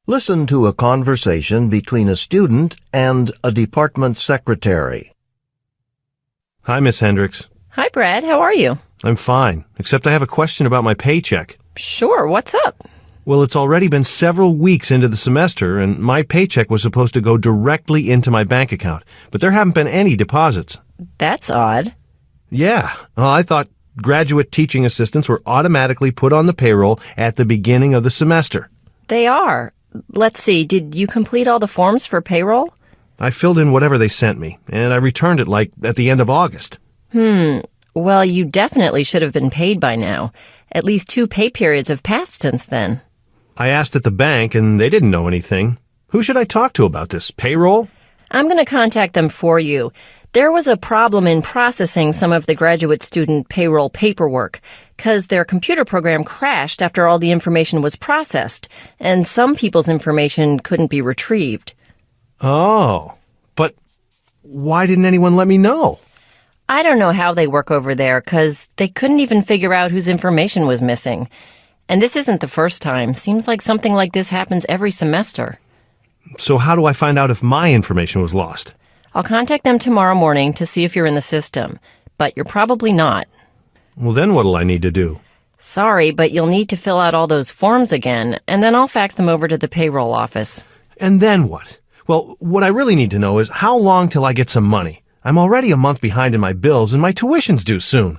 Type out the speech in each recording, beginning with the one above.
Listen to a conversation between a student and a department secretary. Hi, Miss Hendricks. Hi, Brad. How are you? I'm fine, except I have a question about my paycheck. Sure. What's up? Well, it's already been several weeks into the semester, and my paycheck was supposed to go directly into my bank account, but there haven't been any deposits. That's odd. Yeah, well, I thought graduate teaching assistants were automatically put on the payroll at the beginning of the semester. They are. Let's see. Did you complete all the forms for payroll? I filled in whatever they sent me, and I returned it at the end of August. Well, you definitely should have been paid by now. At least 2 pay periods have passed since then. I asked at the bank, and they didn't know anything. Who should I talk to about this? Payroll? I'm going to contact them for you. There was a problem in processing some of the graduate student payroll paperwork because their computer program crashed after all the information was processed, and some people's information couldn't be retrieved. Oh, but why didn't anyone let me know? I don't know how they work over there because they couldn't even figure out whose information was missing. And this isn't the first time. Seems like something like this happens every semester. So how do I find out if my information was lost? I'll contact them tomorrow morning to see if you're in the system, but you're probably not. Well, then what'll I need to do? Sorry, but you'll need to fill out all those forms again, and then I'll fax them over to the payroll office. And then what? Well, what I really need to know is how long till I get some money. I'm already a month behind in my bills, and my tuition's due soon.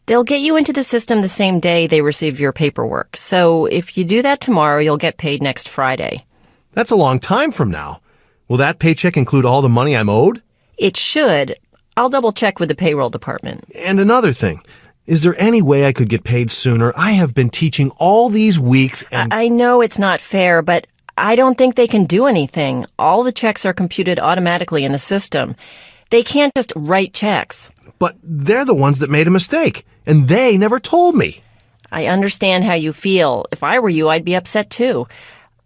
They'll get you into the system the same day they receive your paperwork, so if you do that tomorrow, you'll get paid next Friday. That's a long time from now. Will that paycheck include all the money I'm owed? It should. I'll double-check with the payroll department. And another thing, is there any way I could get paid sooner? I have been teaching all these weeks and... I know it's not fair, but I don't think they can do anything. All the checks are computed automatically in the system. They can't just write checks. But they're the ones that made a mistake, and they never told me. I understand how you feel. If I were you, I'd be upset too.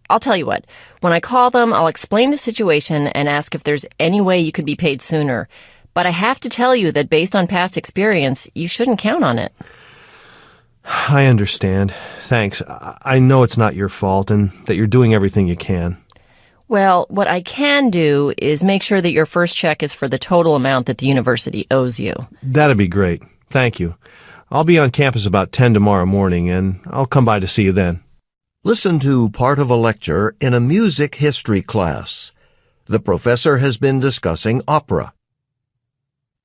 I'll tell you what. When I call them, I'll explain the situation and ask if there's any way you could be paid sooner. But I have to tell you that based on past experience, you shouldn't count on it. I understand. Thanks. I know it's not your fault and that you're doing everything you can. Well, what I can do is make sure that your first check is for the total amount that the university owes you. That'd be great. Thank you. I'll be on campus about 10 tomorrow morning, and I'll come by to see you then. Listen to part of a lecture in a music history class. The professor has been discussing opera.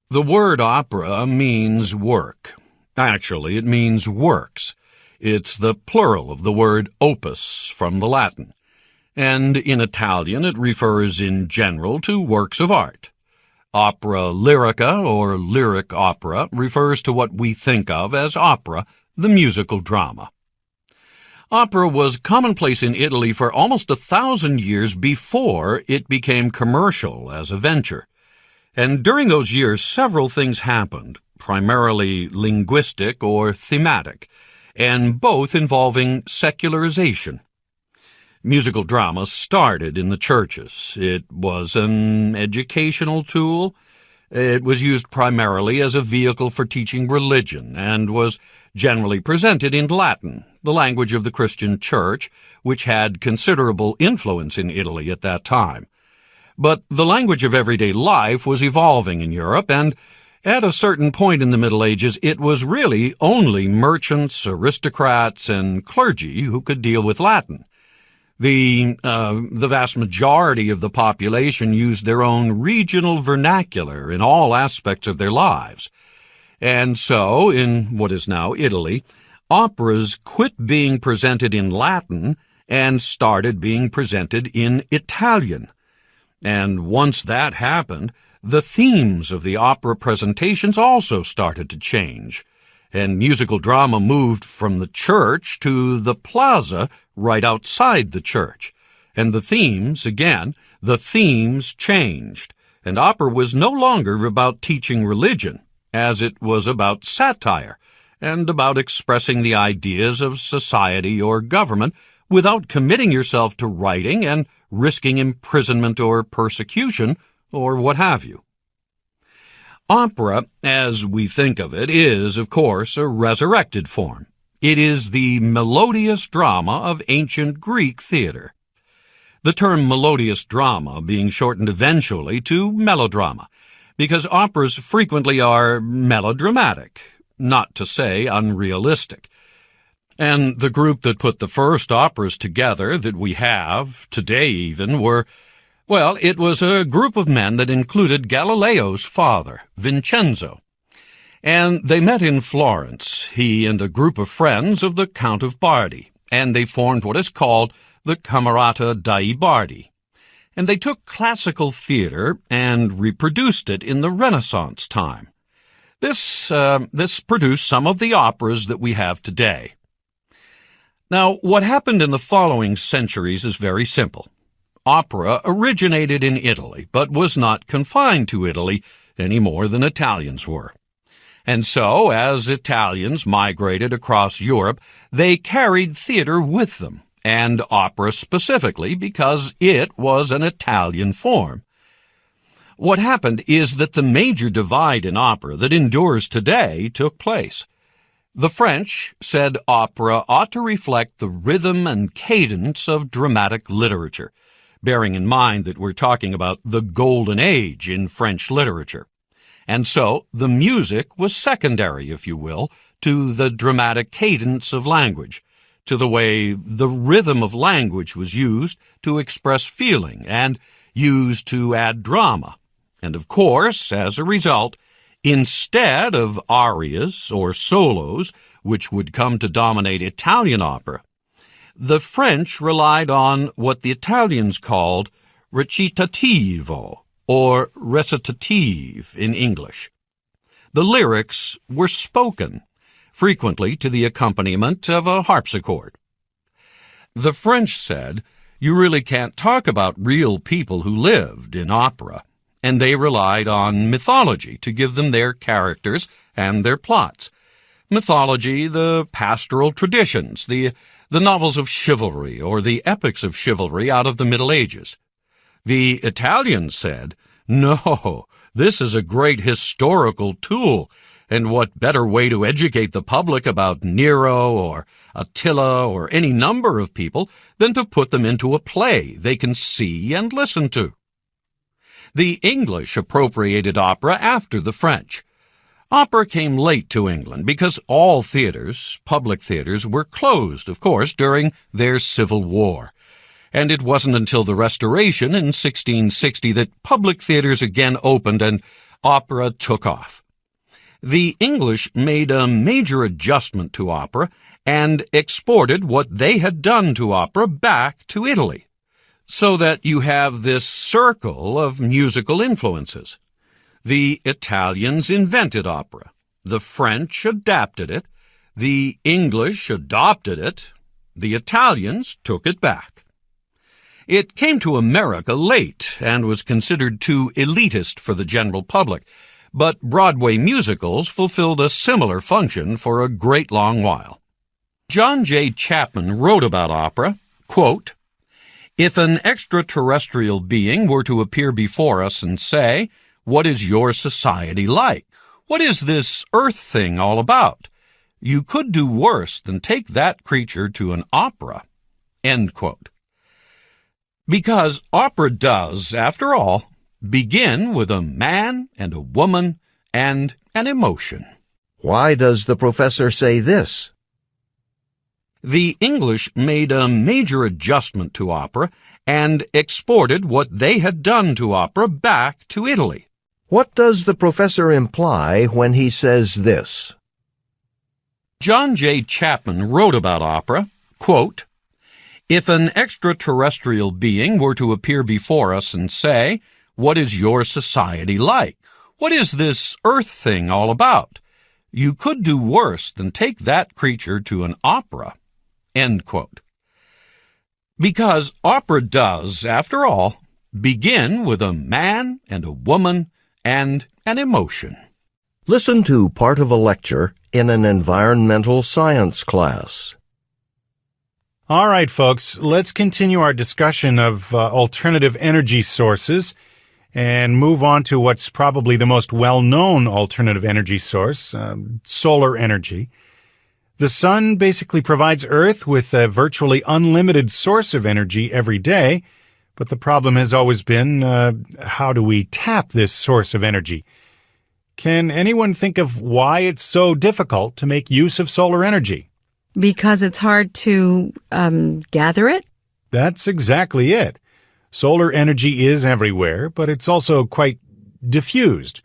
The word opera means work. Actually, it means works. It's the plural of the word opus from the Latin. And in Italian, it refers in general to works of art. Opera lyrica, or lyric opera, refers to what we think of as opera, the musical drama. Opera was commonplace in Italy for almost 1,000 years before it became commercial as a venture. And during those years, several things happened, primarily linguistic or thematic, and both involving secularization. Musical drama started in the churches. It was an educational tool. It was used primarily as a vehicle for teaching religion and was generally presented in Latin, the language of the Christian Church, which had considerable influence in Italy at that time. But the language of everyday life was evolving in Europe, and at a certain point in the Middle Ages, it was really only merchants, aristocrats, and clergy who could deal with Latin. The vast majority of the population used their own regional vernacular in all aspects of their lives. And so, in what is now Italy, operas quit being presented in Latin and started being presented in Italian. And once that happened, the themes of the opera presentations also started to change, and musical drama moved from the church to the plaza right outside the church. And the themes changed, and opera was no longer about teaching religion, as it was about satire, and about expressing the ideas of society or government without committing yourself to writing and risking imprisonment or persecution, or what have you. Opera, as we think of it, is, of course, a resurrected form. It is the melodious drama of ancient Greek theater. the term melodious drama being shortened eventually to melodrama, because operas frequently are melodramatic, not to say unrealistic. And the group that put the first operas together that we have, today even, it was a group of men that included Galileo's father, Vincenzo. And they met in Florence, he and a group of friends of the Count of Bardi, and they formed what is called the Camerata dei Bardi. And they took classical theater and reproduced it in the Renaissance time. This produced some of the operas that we have today. Now, what happened in the following centuries is very simple. Opera originated in Italy, but was not confined to Italy any more than Italians were. And so, as Italians migrated across Europe, they carried theater with them, and opera specifically because it was an Italian form. What happened is that the major divide in opera that endures today took place. The French said opera ought to reflect the rhythm and cadence of dramatic literature, bearing in mind that we're talking about the golden age in French literature. And so the music was secondary, if you will, to the dramatic cadence of language, to the way the rhythm of language was used to express feeling and used to add drama. And of course, as a result, instead of arias or solos, which would come to dominate Italian opera, the French relied on what the Italians called recitativo, or recitative in English. The lyrics were spoken, frequently to the accompaniment of a harpsichord. The French said, you really can't talk about real people who lived in opera, and they relied on mythology to give them their characters and their plots. Mythology, the pastoral traditions, the novels of chivalry or the epics of chivalry out of the Middle Ages. The Italians said, no, this is a great historical tool, and what better way to educate the public about Nero or Attila or any number of people than to put them into a play they can see and listen to. The English appropriated opera after the French. Opera came late to England because all theaters, public theaters, were closed, of course, during their Civil War. And it wasn't until the Restoration in 1660 that public theaters again opened and opera took off. The English made a major adjustment to opera and exported what they had done to opera back to Italy, so that you have this circle of musical influences. The Italians invented opera, the French adapted it, the English adopted it, the Italians took it back. It came to America late and was considered too elitist for the general public, but Broadway musicals fulfilled a similar function for a great long while. John J. Chapman wrote about opera, quote, "If an extraterrestrial being were to appear before us and say, 'What is your society like? What is this earth thing all about?' you could do worse than take that creature to an opera." End quote. Because opera does, after all, begin with a man and a woman and an emotion. Why does the professor say this? The English made a major adjustment to opera and exported what they had done to opera back to Italy. What does the professor imply when he says this? John J. Chapman wrote about opera, quote, "If an extraterrestrial being were to appear before us and say, 'What is your society like? What is this earth thing all about?' you could do worse than take that creature to an opera." End quote. Because opera does, after all, begin with a man and a woman and an emotion. Listen to part of a lecture in an environmental science class. All right, folks, let's continue our discussion of alternative energy sources and move on to what's probably the most well-known alternative energy source, solar energy. The sun basically provides Earth with a virtually unlimited source of energy every day, But the problem has always been, how do we tap this source of energy? Can anyone think of why it's so difficult to make use of solar energy? Because it's hard to gather it? That's exactly it. Solar energy is everywhere, but it's also quite diffused.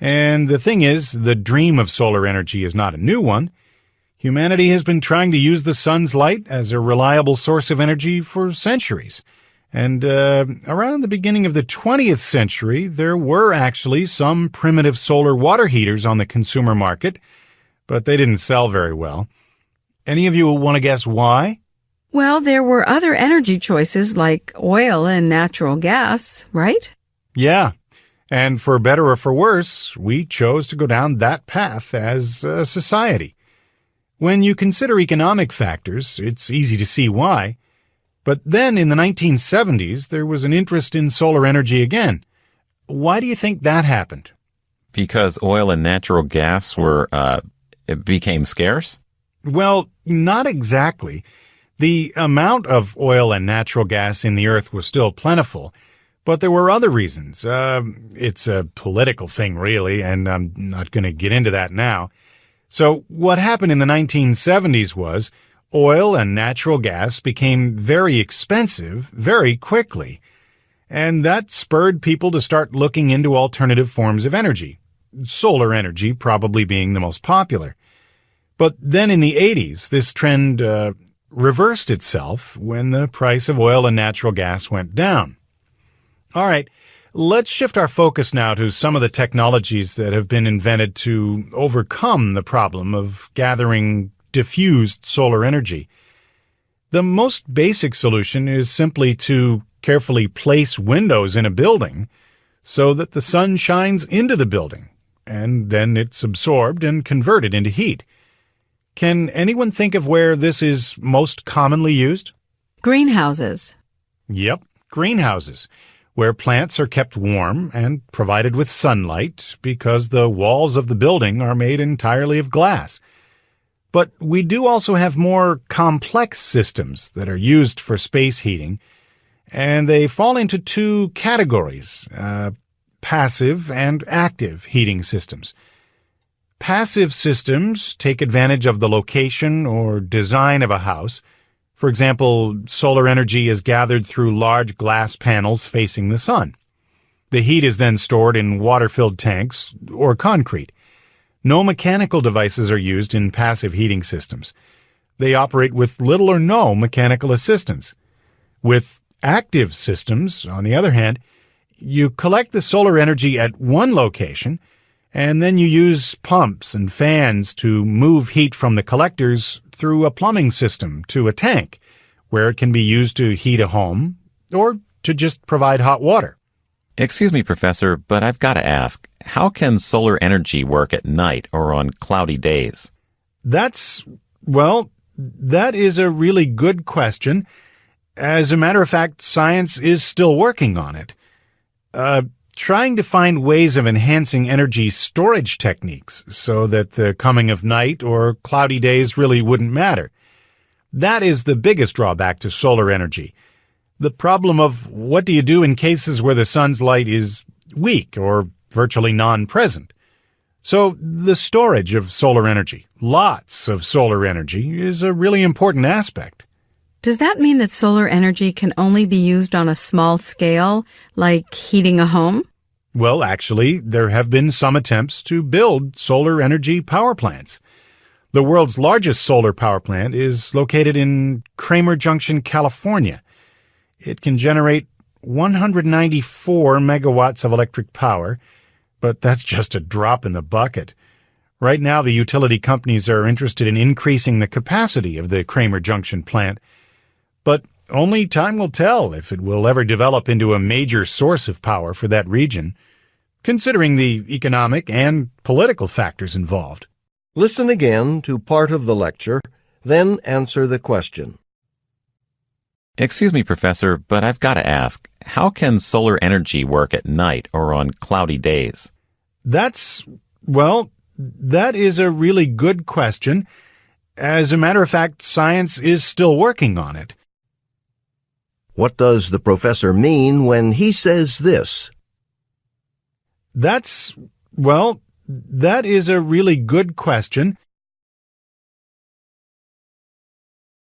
And the thing is, the dream of solar energy is not a new one. Humanity has been trying to use the sun's light as a reliable source of energy for centuries. And around the beginning of the 20th century, there were actually some primitive solar water heaters on the consumer market, but they didn't sell very well. Any of you want to guess why? Well, there were other energy choices like oil and natural gas, right? Yeah, and for better or for worse, we chose to go down that path as a society. When you consider economic factors, it's easy to see why. But then in the 1970s, there was an interest in solar energy again. Why do you think that happened? Because oil and natural gas it became scarce? Well, not exactly. The amount of oil and natural gas in the earth was still plentiful, but there were other reasons. It's a political thing, really, and I'm not going to get into that now. So what happened in the 1970s was oil and natural gas became very expensive very quickly, and that spurred people to start looking into alternative forms of energy, solar energy probably being the most popular. But then in the 80s, this trend reversed itself when the price of oil and natural gas went down. All right, let's shift our focus now to some of the technologies that have been invented to overcome the problem of gathering diffused solar energy. The most basic solution is simply to carefully place windows in a building so that the sun shines into the building, and then it's absorbed and converted into heat. Can anyone think of where this is most commonly used? Greenhouses. Yep, greenhouses, where plants are kept warm and provided with sunlight because the walls of the building are made entirely of glass. But we do also have more complex systems that are used for space heating, and they fall into two categories, passive and active heating systems. Passive systems take advantage of the location or design of a house. For example, solar energy is gathered through large glass panels facing the sun. The heat is then stored in water-filled tanks or concrete. No mechanical devices are used in passive heating systems. They operate with little or no mechanical assistance. With active systems, on the other hand, you collect the solar energy at one location, and then you use pumps and fans to move heat from the collectors through a plumbing system to a tank, where it can be used to heat a home or to just provide hot water. Excuse me, Professor, but I've got to ask, how can solar energy work at night or on cloudy days? That is a really good question. As a matter of fact, science is still working on it. Trying to find ways of enhancing energy storage techniques so that the coming of night or cloudy days really wouldn't matter. That is the biggest drawback to solar energy. The problem of what do you do in cases where the sun's light is weak or virtually non-present. So the storage of solar energy, lots of solar energy, is a really important aspect. Does that mean that solar energy can only be used on a small scale, like heating a home? Well, actually, there have been some attempts to build solar energy power plants. The world's largest solar power plant is located in Kramer Junction, California. It can generate 194 megawatts of electric power, but that's just a drop in the bucket. Right now, the utility companies are interested in increasing the capacity of the Kramer Junction plant, but only time will tell if it will ever develop into a major source of power for that region, considering the economic and political factors involved. Listen again to part of the lecture, then answer the question. Excuse me, Professor, but I've got to ask, how can solar energy work at night or on cloudy days? That is a really good question. As a matter of fact, science is still working on it. What does the professor mean when he says this? That is a really good question.